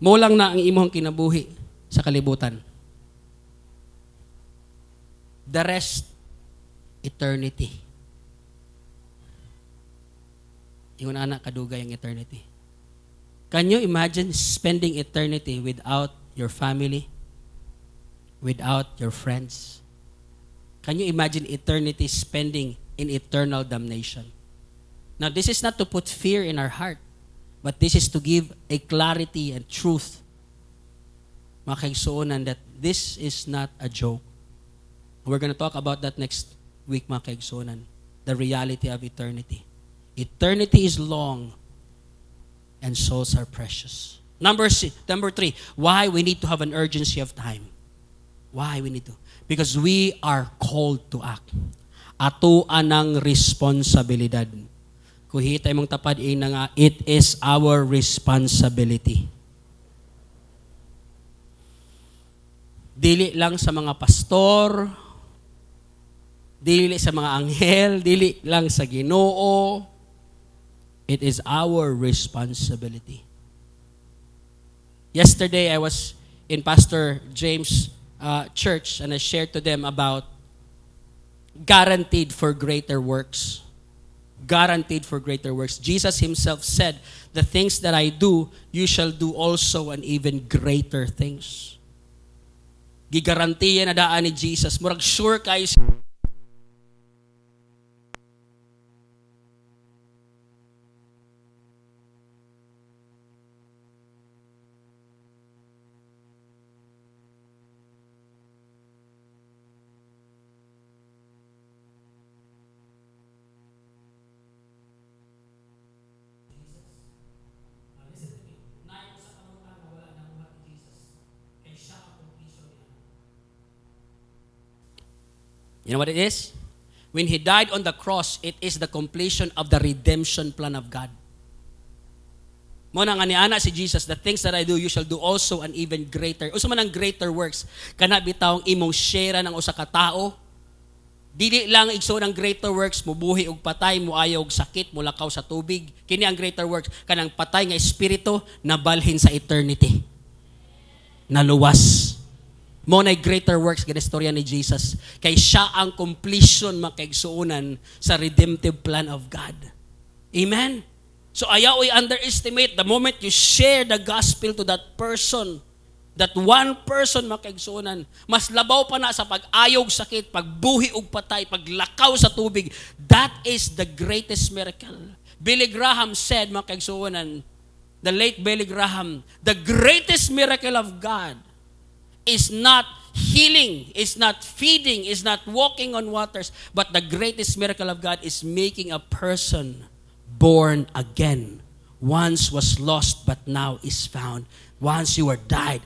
mo lang na ang imong kinabuhi sa kalibutan. The rest, eternity. Ingon anak, kadugay ang eternity. Can you imagine spending eternity without your family, without your friends? Can you imagine eternity spending in eternal damnation? Now, this is not to put fear in our heart, but this is to give a clarity and truth, makaigsuonan, that this is not a joke. We're going to talk about that next week, makaigsuonan, the reality of eternity. Eternity is long, and souls are precious. Number three, why we need to have an urgency of time. Why we need to? Because we are called to act. Ato anang responsibilidad. Kuhitay mong tapad ina nga, it is our responsibility. Dili lang sa mga pastor, dili sa mga anghel, dili lang sa Ginoo. It is our responsibility. Yesterday, I was in Pastor James' church, and I shared to them about guaranteed for greater works. Guaranteed for greater works. Jesus Himself said, the things that I do, you shall do also and even greater things. Gigarantiya na daan ni Jesus. Murag sure kayo You know what it is? When He died on the cross, it is the completion of the redemption plan of God. Muna nga ni ana si Jesus, the things that I do, you shall do also and even greater. Usa man ang greater works, kana bitawng imong share ng usa ka tao. Dili lang igsoon ang greater works, mubuhi og patay, muayaw og sakit, mulakaw sa tubig. Kini ang greater works, kanang patay nga espiritu nabalhin sa eternity. Naluwas. Mo na greater works ginistorya ni Jesus. Kay siya ang completion makaigsuunan sa redemptive plan of God. Amen? So ayaw i-underestimate the moment you share the gospel to that person, that one person makaigsuunan, mas labaw pa na sa pag-ayog sakit, pagbuhi og patay, paglakaw sa tubig. That is the greatest miracle. Billy Graham said, makaigsuunan, the late Billy Graham, the greatest miracle of God is not healing, is not feeding, is not walking on waters, but the greatest miracle of God is making a person born again, once was lost but now is found. Once you were dead,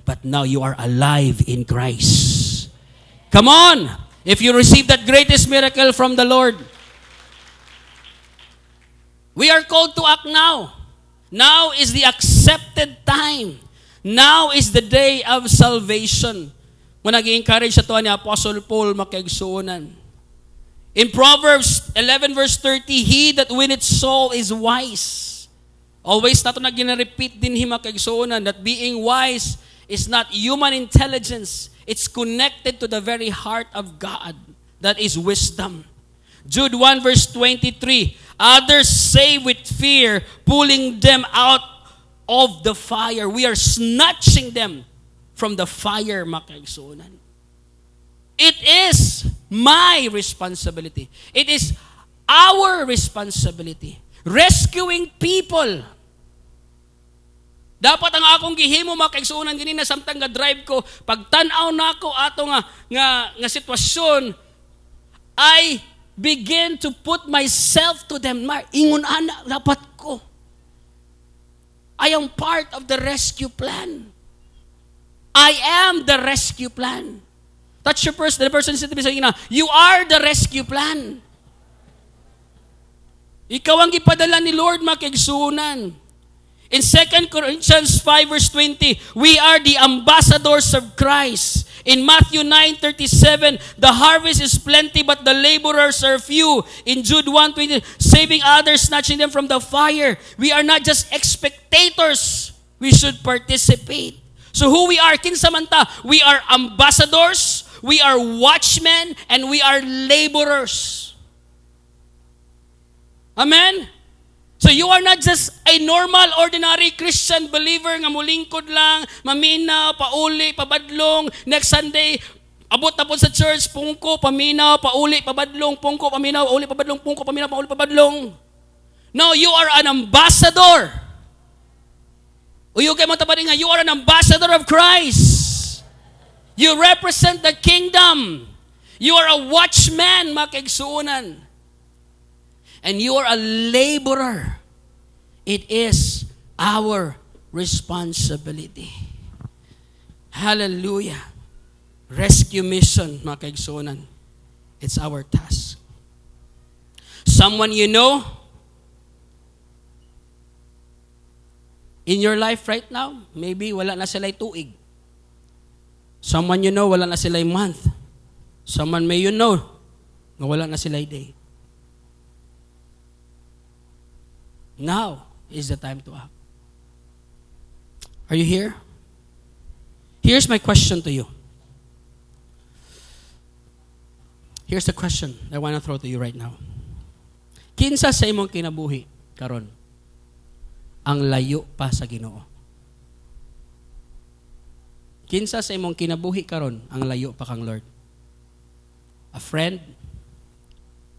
but now you are alive in Christ. Come on! If you receive that greatest miracle from the Lord, we are called to act now. Now is the accepted time. Now is the day of salvation. Kung nag-encourage sa ni Apostle Paul makaigsuonan. In Proverbs 11 verse 30, he that winneth soul is wise. Always nato na gina-repeat din hima kaigsuonan that being wise is not human intelligence. It's connected to the very heart of God. That is wisdom. Jude 1 verse 23, others say with fear, pulling them out of the fire. We are snatching them from the fire, makaigsuonan. It is my responsibility. It is our responsibility. Rescuing people. Dapat ang akong gihimo makaigsuonan ganina samtang ga-drive ko, pagtan-aw nako ato nga sitwasyon, I begin to put myself to them. Ingon ana dapat ko. I am part of the rescue plan. I am the rescue plan. Touch your person, the person sitting beside you na, you are the rescue plan. Ikaw ang ipadala ni Lord makaigsuonan. In 2 Corinthians 5 verse 20, we are the ambassadors of Christ. In Matthew 9:37, the harvest is plenty but the laborers are few. In Jude 1:20, saving others, snatching them from the fire. We are not just spectators. We should participate. So who we are, kinsa man ta? We are ambassadors, we are watchmen, and we are laborers. Amen? So you are not just a normal, ordinary Christian believer nga mulingkod lang, maminaw, pauli, pabadlong, next Sunday, abot na po sa church, pungko, paminaw, pauli, pabadlong, pungko, paminaw, pauli, pabadlong, pungko, paminaw, pauli, pabadlong. No, you are an ambassador. Uyo kay mga tabarin nga, you are an ambassador of Christ. You represent the kingdom. You are a watchman, makaigsuonan. And you are a laborer. It is our responsibility. Hallelujah. Rescue mission, mga kaigsuonan. It's our task. Someone you know in your life right now, maybe wala na sila'y tuig. Someone you know, wala na sila'y month. Someone may you know, na wala na sila'y day. Now is the time to act. Are you here? Here's my question to you. Here's the question I want to throw to you right now. Kinsa sa imong kinabuhi karon ang layo pa sa Ginoo? Kinsa sa imong kinabuhi karon ang layo pa kang Lord? A friend,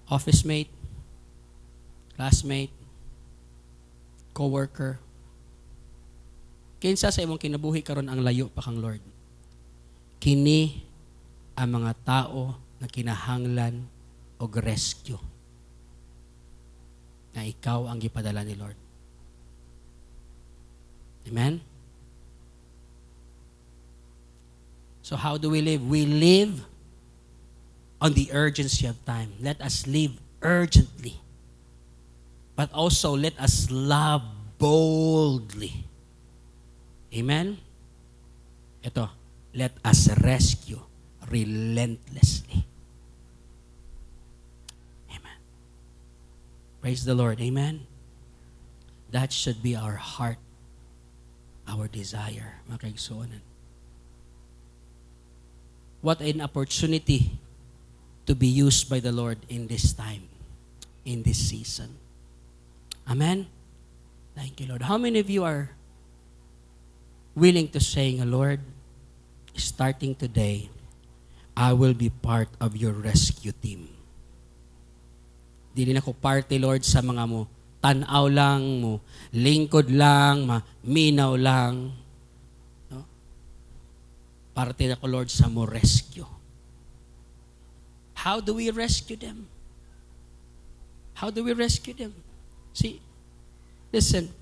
office mate, classmate, co-worker. Kinsa sa imong kinabuhi karon ang layo pa kang Lord? Kini ang mga tao na kinahanglan og rescue na ikaw ang gipadala ni Lord. Amen? So how do we live? We live on the urgency of time. Let us live urgently. But also, let us love boldly. Amen? Ito, let us rescue relentlessly. Amen. Praise the Lord. Amen? That should be our heart, our desire. Mga kaigsuonan. What an opportunity to be used by the Lord in this time, in this season. Amen? Thank you, Lord. How many of you are willing to say, Lord, starting today, I will be part of your rescue team. Dili na ko parte, Lord, sa mga mo, tanaw lang mo, lingkod lang, minaw lang. No? Parte na ko, Lord, sa mo rescue. How do we rescue them? How do we rescue them? See, Listen,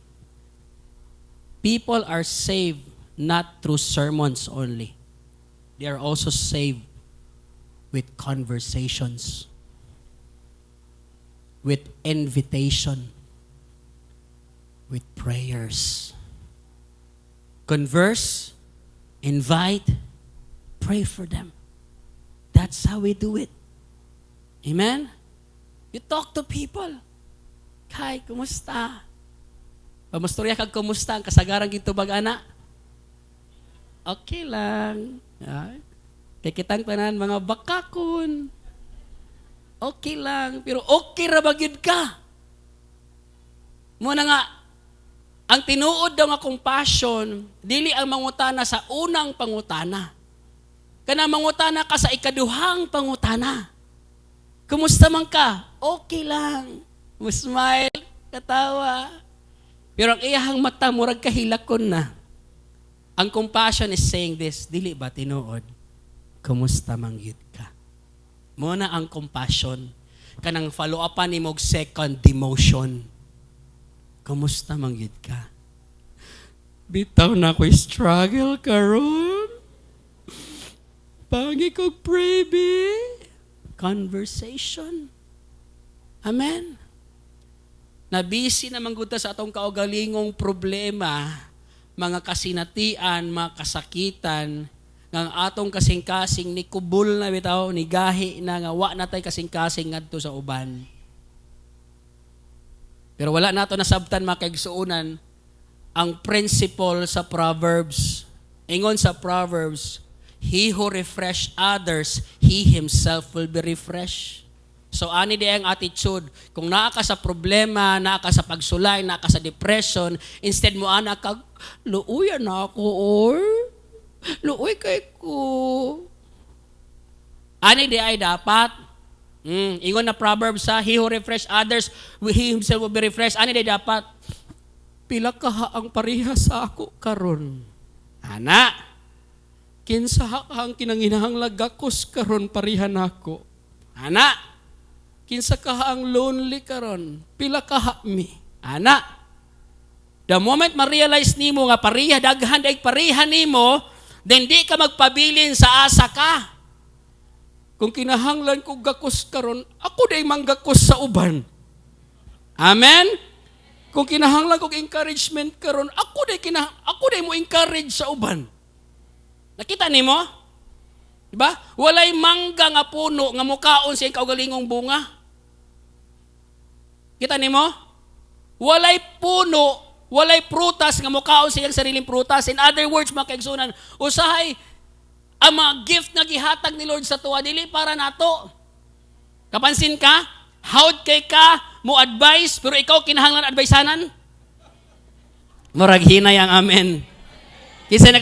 people are saved not through sermons only. They are also saved with conversations, with invitation, with prayers. Converse, invite, pray for them. That's how we do it. Amen? You talk to people. Kai, kumusta? Pamustorya kag kumusta ang kasagaran gito bag-ana? Okay lang. Kay kitang tanan mga bakakon. Okay lang, pero okay ra ba gyud ka? Muna nga, ang tinuod daw nga compassion, dili ang mangutana sa unang pangutana. Kana mangutana ka sa ikaduhang pangutana. Kumusta man ka? Okay lang. Musmile, katawa. Pero ang iyahang mata, murag kahilakon na. Ang compassion is saying this, dili ba tinuod? Kumusta man gyud ka? Muna ang compassion. Kanang follow-upan ni mog second demotion. Kumusta man gyud ka? Bitaw na ko'y struggle karon. Pangi ko pray, be. Conversation. Amen. Nabisi naman gud ta sa atong kaugalingong problema, mga kasinatian, mga kasakitan, ng atong kasing-kasing ni kubul na bitaw, ni gahi na nga wa na tay kasing-kasing ngadto sa uban. Pero wala nato nasabtan mga kaigsuunan ang principle sa Proverbs. Ingon sa Proverbs, he who refresh others, he himself will be refreshed. So ani di ang attitude, kung naa ka sa problema, naa ka sa pagsulay, naa ka sa depression, instead mo ana kag luuyan na ako or luoy kay ko. Ani di ay dapat ingon na Proverbs sa he who refresh others, he himself will be refreshed. Ani di dapat pila ka ang pareha sa ako karon. Ana, kinsa ang kinanginahanglag gakos karon pareha nako. Ana, kinsa ka ang lonely karon, pila ka mi. Ana, the moment ma-realize nimo nga pareha daghan daig pareha nimo, then di ka magpabilin sa asa ka. Kung kinahanglan ko gakos karon, ako day manggakos sa uban. Amen. Kung kinahanglan ko encouragement karon, ako day mo encourage sa uban. Nakita nimo? Diba? Walay mangga nga puno nga mukaon sa kaugalingong bunga. Kita nimo? Walay puno, walay prutas nga mukaon sa iyang sariling prutas. In other words, mga kaigsunan, usahay ang mga gift nga gihatag ni Lord sa tuwa, dili para nato. Kapansin ka? Howd kay ka, mo advice, pero ikaw kinahanglan advisanan? Murag hinay ang amen. Kisa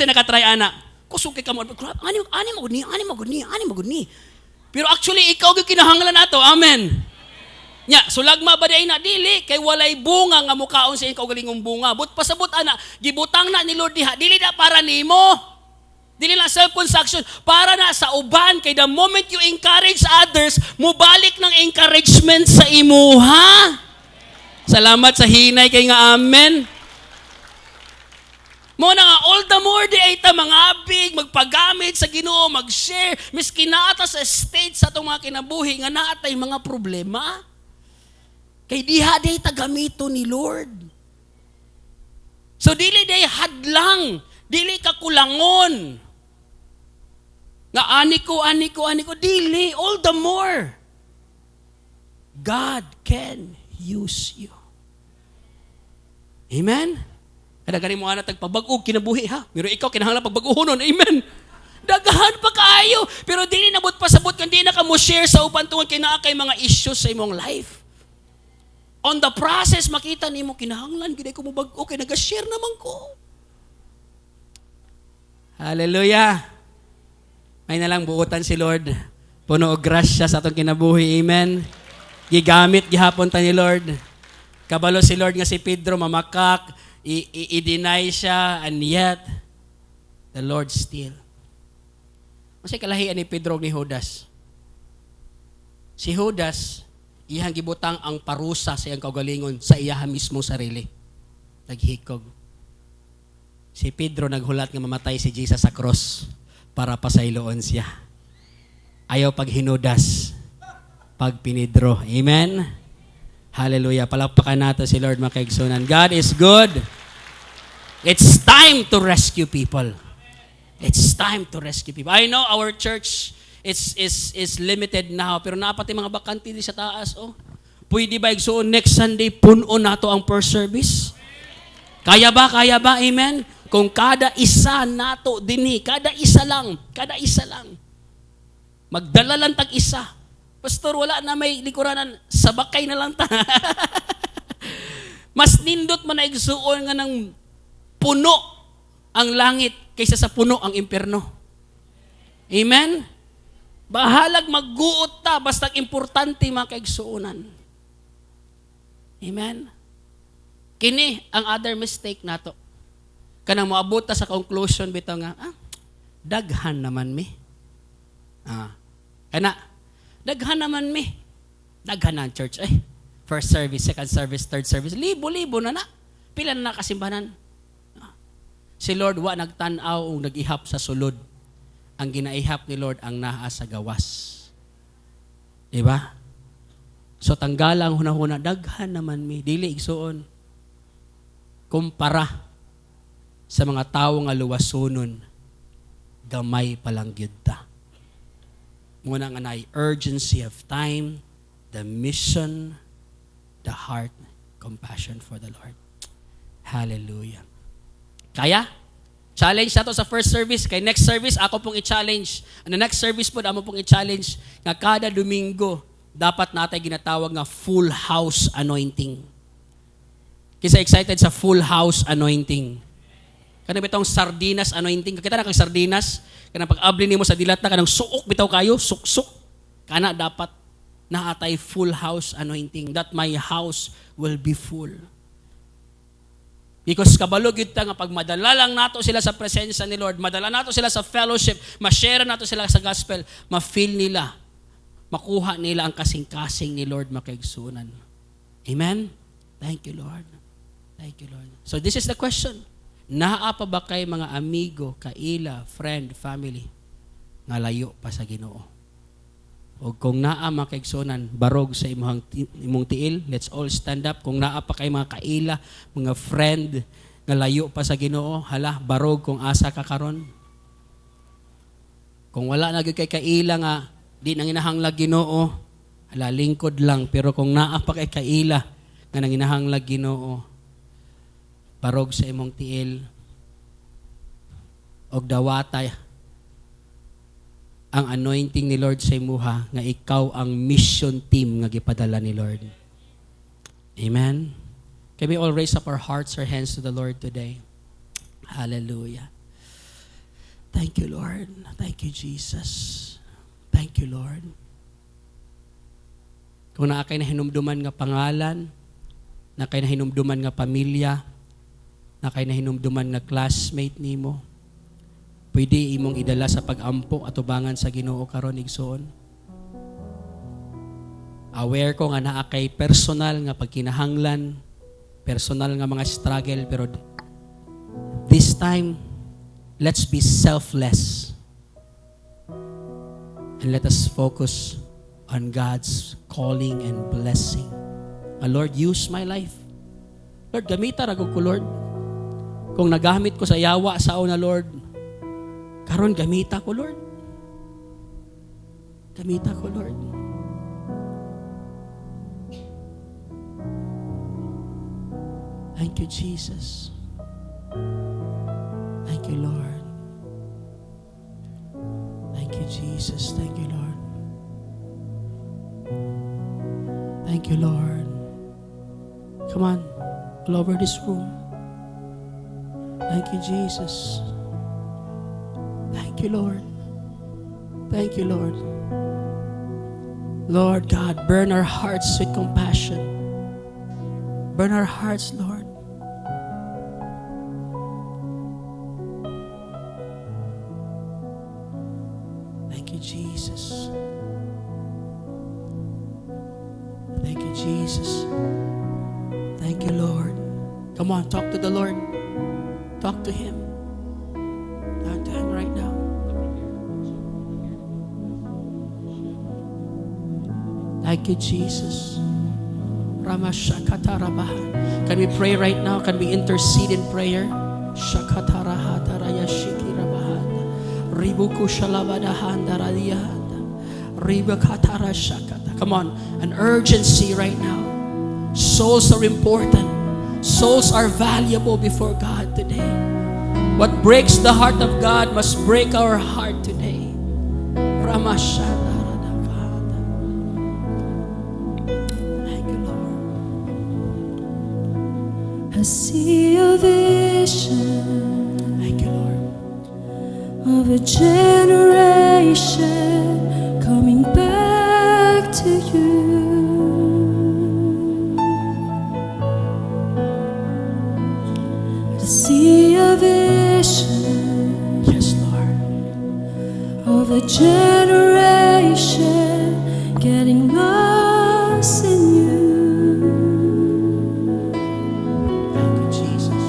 nakatry ana. Kusog kay ka mo, ani mo gud ni. Pero actually, ikaw yung kinahanglan nato. Amen. Nya, sulagma ba day na dili kay walay bunga nga mukaon sa ikaw galingong bunga. But pasabot ana, gibutang na ni Lord diha, dili na para nimo. Dili na self-construction, para na sa uban kay the moment you encourage others, mubalik ng encouragement sa imuha. Salamat sa hinay kay nga amen. Mo na nga, all the more di ay ta mangabig, magpagamit sa Ginoo, mag-share, miski naata sa stage sa itong mga kinabuhi, nga naatay mga problema. Kay diha day ta gamito ni Lord. So dili day hadlang, dili ka kulangon. Nga ani ko, dili, all the more. God can use you. Amen? Kada gani mo ana tagpabag-og kinabuhi ha. Pero ikaw kinahanglan pagbaguhonon. Amen. Dagahan pa kaayo, pero dili nabot pasabot kun di na ka mo share sa uban tungod kay naa kay mga issues sa imong life. On the process makita nimo kinahanglan gid ko mo bag-o kay naga-share naman ko. Hallelujah. May nalang buutan si Lord. Puno og grasya sa atong kinabuhi. Amen. Gigamit gihapon ta ni Lord. Kabalo si Lord nga si Pedro mamakak, i-deny siya, and yet the Lord still. Masay kalahian ni Pedro ni Judas. Si Judas, iyang gibutang ang parusa sa iyang kaugalingon sa iyaha mismong sarili. Naghikog. Si Pedro naghulat nga mamatay si Jesus sa cross para pasayloon siya. Ayaw pag hinudas, pag pinidro. Amen? Hallelujah. Palakpakan natin si Lord mga kaigsunan. God is good. It's time to rescue people. It's time to rescue people. I know our church is limited now, pero napati mga bakante di sa taas. Oh. Pwede ba igsuon next Sunday puno nato ang first service? Kaya ba? Kaya ba? Amen? Kung kada isa nato dinhi, kada isa lang, magdala lang tag isa. Pastor, wala na may likuranan, sabakay na lang ta. Mas nindot man na igsuon nga ng puno ang langit kaysa sa puno ang impyerno. Amen? Bahalag magguot ta, basta importante mga kaigsuonan. Amen? Kini ang other mistake nato. Kanang moabot ta sa conclusion bitaw nga, daghan naman mi. Daghan naman mi. Daghan na ang church. First service, second service, third service. Libo-libo na na. Pila na kasimbanan. Si Lord wa nagtanaw o nag-ihap sa sulod. Ang ginaihap ni Lord ang naa sa gawas. Diba? So tanggalang hunahuna, daghan naman mi. Dili igsuon. Kumpara sa mga tao nga luwasonon, gamay palang gyud ta. Muna nga na urgency of time, the mission, the heart, compassion for the Lord. Hallelujah. Kaya, challenge nato sa first service. Kay next service, ako pong i-challenge. Ano next service po, amo pong i-challenge nga kada Domingo, dapat natay ginatawag nga full house anointing. Kisa excited sa full house anointing. Kanang bitong sardinas anointing. Kita na kang sardinas. Kanang pag-abli nimo sa dilat na, kanang suok bitaw kayo, suksok. Kana dapat naatay full house anointing. That my house will be full. Because kabalo gyud ta nga pag madala lang nato sila sa presensya ni Lord, madala nato sila sa fellowship, ma-share nato sila sa gospel, ma-feel nila, makuha nila ang kasing-kasing ni Lord makaigsunan. Amen? Thank you, Lord. Thank you, Lord. So this is the question. Naa pa ba kay mga amigo, kaila, friend, family nga layo pa sa Ginoo? O kung naa makaigsunan, barog sa imong tiil, let's all stand up. Kung naa pa kay mga kaila, mga friend nga layo pa sa Ginoo, hala, barog kung asa ka karon. Kung wala na gyud kay kaila nga di nang inahanglag Ginoo, hala, lingkod lang. Pero kung naa pa kay kaila nga nang inahanglag Ginoo, barog sa imong tiil og dawatay ang anointing ni Lord sa imuha nga ikaw ang mission team nga gipadala ni Lord. Amen. Can we all raise up our hearts, our hands to the Lord today? Hallelujah. Thank you, Lord. Thank you, Jesus. Thank you, Lord. Kung naa kay nahinumduman nga pangalan, na kay nahinumduman nga pamilya, na kay nahinumduman nga classmate nimo, pwede imong idala sa pag-ampo at ubangan sa Ginoo karon igsoon. Aware ko nga naa kay personal nga pagkinahanglan, personal nga mga struggle, pero this time, let's be selfless. And let us focus on God's calling and blessing. Lord, use my life. Lord, gamita ra ko, Lord. Kung nagamit ko sa yawa sa una, Lord, karon gamita ko, Lord. Gamita ko, Lord. Thank you, Jesus. Thank you, Lord. Thank you, Jesus. Thank you, Lord. Thank you, Lord. Come on, all over this room. Thank you, Jesus. Thank you, Lord. Thank you, Lord. Lord God, burn our hearts with compassion. Burn our hearts, Lord. Thank you, Jesus. Thank you, Jesus. Thank you, Lord. Come on, talk to the Lord. Talk to Him. Talk to Him right now. Thank you, Jesus. Can we pray right now? Can we intercede in prayer? Come on, an urgency right now. Souls are important. Souls are valuable before God today. What breaks the heart of God must break our heart today. Thank you, Lord. I see a vision Thank you, Lord. of a generation coming back to you. I see a vision Yes, Lord. of a generation getting lost in you. Thank you, Jesus.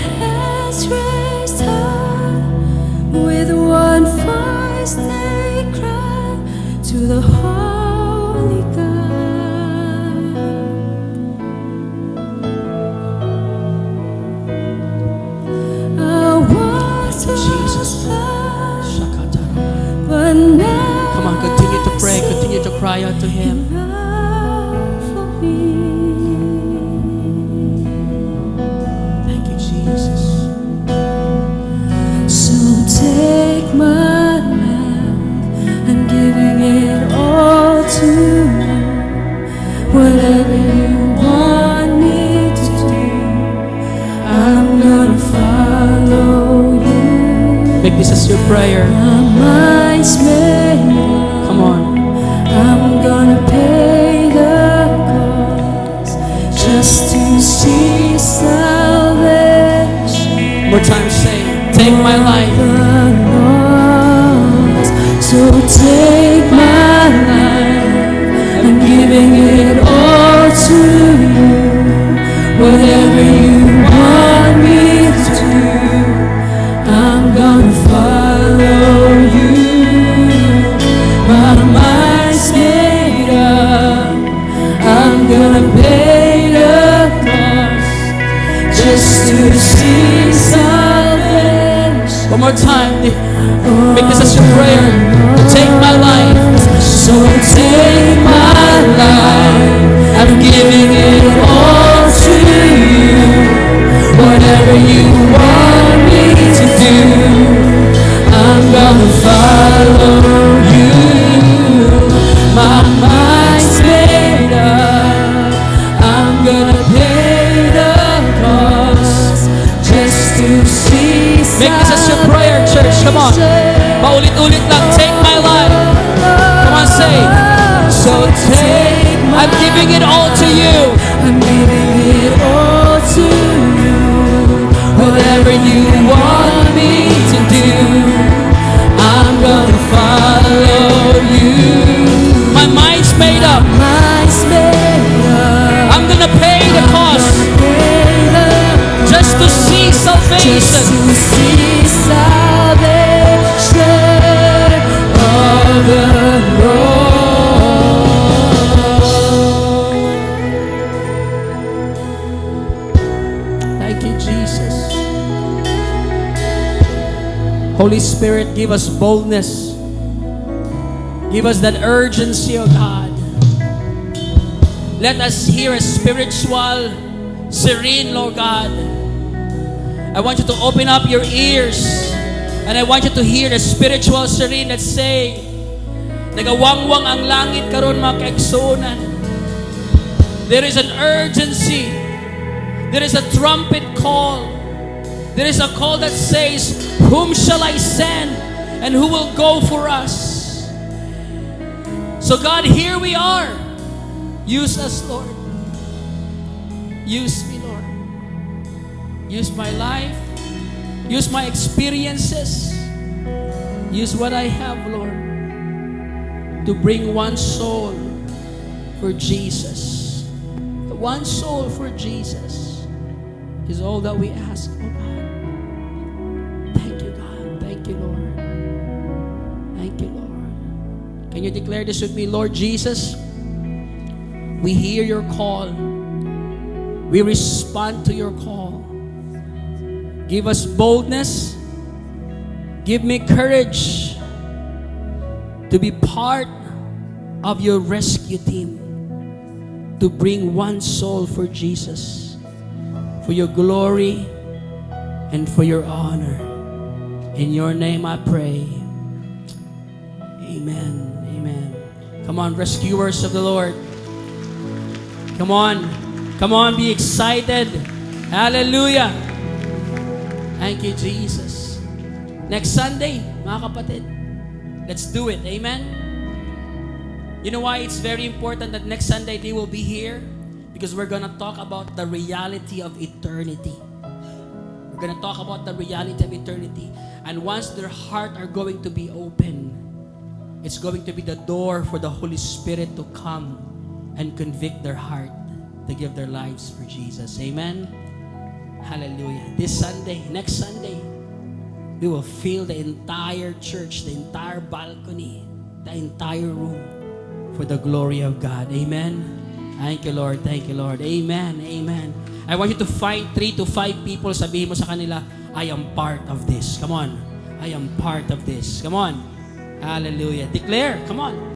Hands raised high, with one voice they cry to the Holy God. I once was blind, but now Come on, continue to pray. Continue to cry out to Him. love for me. Thank you, Jesus. So take my life, I'm giving it all to you. Whatever you want me to do, I'm gonna follow you. Make this as your prayer. My mind's made up. Come on. I'm gonna pay the cost just to see salvation. More time, say, take my life. So take my life, I'm giving it all to you. Whatever you want me to do, I'm gonna follow you. My mind's made up, I'm gonna pay the cost just to see salvation. One more time. Make this as your prayer. Take my life. So take my life, I'm giving it all to you. Whatever you want me to do, I'm gonna follow you. My mind's made up, I'm gonna pay the cost just to see Make this as your prayer, church. Come on. Paulit-ulit lang. Take my life. Come on, say. So take my I'm giving it all to you. I'm giving it all to you. Whatever you want me to do, I'm gonna follow you. My mind's made up. Mind's made up. I'm gonna pay the cost just to see Just salvation. to see salvation of the Lord. Thank you, Jesus. Holy Spirit, give us boldness. Give us that urgency, oh God. Let us hear a spiritual serene, Lord God. I want you to open up your ears and I want you to hear the spiritual serene that say, nagawangwang ang langit karon mga kaigsunan. There is an urgency. There is a trumpet call. There is a call that says, whom shall I send and who will go for us? So God, here we are. Use us, Lord. Use me, Lord. Use my life. Use my experiences. Use what I have, Lord. to bring one soul for Jesus. One soul for Jesus is all that we ask, oh God. Thank you, God. Thank you, Lord. Thank you, Lord. Can you declare this with me? Lord Jesus, we hear your call. We respond to your call. Give us boldness. Give me courage to be part of your rescue team, to bring one soul for Jesus, for your glory and for your honor. In your name I pray. Amen. Amen. Come on, rescuers of the Lord. Come on. Come on, be excited. Hallelujah. Thank you, Jesus. Next Sunday, mga kapatid, let's do it. Amen? You know why it's very important that next Sunday they will be here? Because we're going to talk about the reality of eternity. We're going to talk about the reality of eternity. And once their heart are going to be open, it's going to be the door for the Holy Spirit to come and convict their heart to give their lives for Jesus. Amen? Hallelujah. This Sunday, next Sunday, we will fill the entire church, the entire balcony, the entire room for the glory of God. Amen? Thank you, Lord. Thank you, Lord. Amen. Amen. I want you to find 3 to 5 people. Sabihin mo sa kanila, I am part of this. Come on. I am part of this. Come on. Hallelujah. Declare. Come on.